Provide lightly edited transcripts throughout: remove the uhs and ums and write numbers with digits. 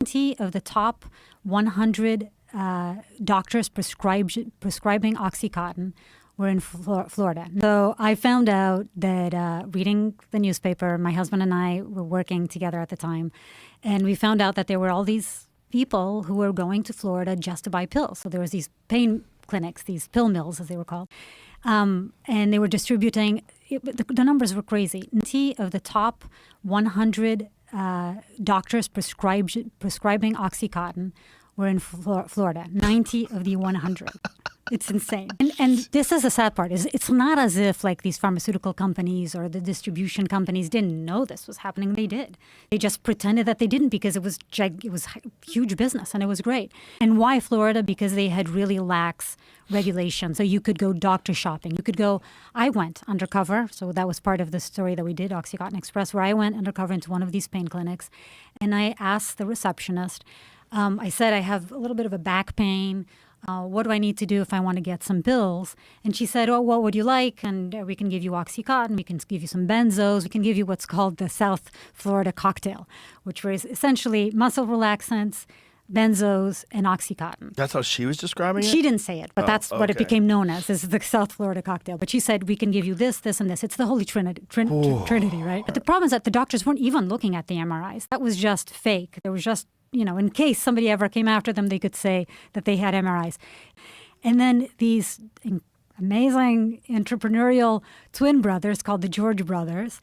90 of the top 100 doctors prescribing OxyContin were in Florida. So I found out that reading the newspaper, my husband and I were working together at the time, and we found out that there were all these people who were going to Florida just to buy pills. So there was these pain clinics, these pill mills as they were called, and they were distributing, the numbers were crazy. 90 of the top 100 doctors prescribing OxyContin were in Florida. 90 of the 100. It's insane. And this is the sad part. It's not as if like these pharmaceutical companies or the distribution companies didn't know this was happening. They did. They just pretended that they didn't because it was huge business and it was great. And why Florida? Because they had really lax regulation. So you could go doctor shopping. You could go. I went undercover. So that was part of the story that we did, OxyContin Express, where I went undercover into one of these pain clinics, and I asked the receptionist. I said, I have a little bit of a back pain. What do I need to do if I want to get some pills? And she said, oh, what would you like? And we can give you OxyContin. We can give you some benzos. We can give you what's called the South Florida cocktail, which was essentially muscle relaxants, benzos, and OxyContin. That's how she was describing it? She didn't say it, but that's what it became known as, is the South Florida cocktail. But she said, we can give you this, this, and this. It's the Holy Trinity, right? But the problem is that the doctors weren't even looking at the MRIs. That was just fake. There was just, in case somebody ever came after them, they could say that they had MRIs. And then these amazing entrepreneurial twin brothers called the George brothers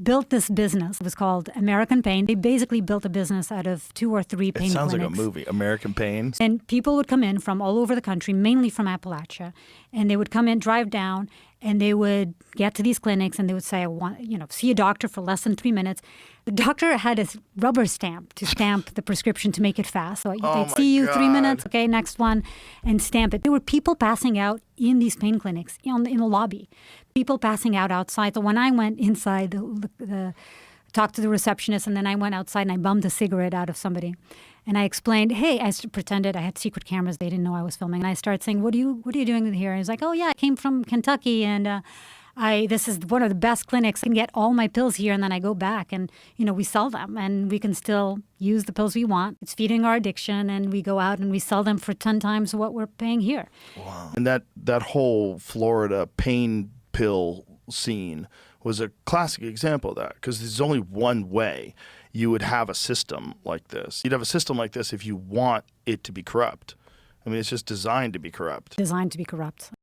built this business. It was called American Pain. They basically built a business out of 2 or 3 pain clinics. It sounds like a movie, American Pain. And people would come in from all over the country, mainly from Appalachia, and they would come in, drive down, and they would get to these clinics and they would say, I want, see a doctor for less than 3 minutes. The doctor had a rubber stamp to stamp the prescription to make it fast. So they'd see you 3 minutes, okay, next one, and stamp it. There were people passing out in these pain clinics, in the lobby. People passing out outside. So when I went inside, talked to the receptionist, and then I went outside and I bummed a cigarette out of somebody. And I explained, hey, I pretended I had secret cameras. They didn't know I was filming. And I started saying, what are you doing here? And he's like, oh, yeah, I came from Kentucky, and this is one of the best clinics. I can get all my pills here, and then I go back, and, we sell them, and we can still use the pills we want. It's feeding our addiction, and we go out and we sell them for 10 times what we're paying here. Wow. And that whole Florida pain pill scene was a classic example of that, because there's only one way you would have a system like this. You'd have a system like this if you want it to be corrupt. I mean, it's just designed to be corrupt. Designed to be corrupt.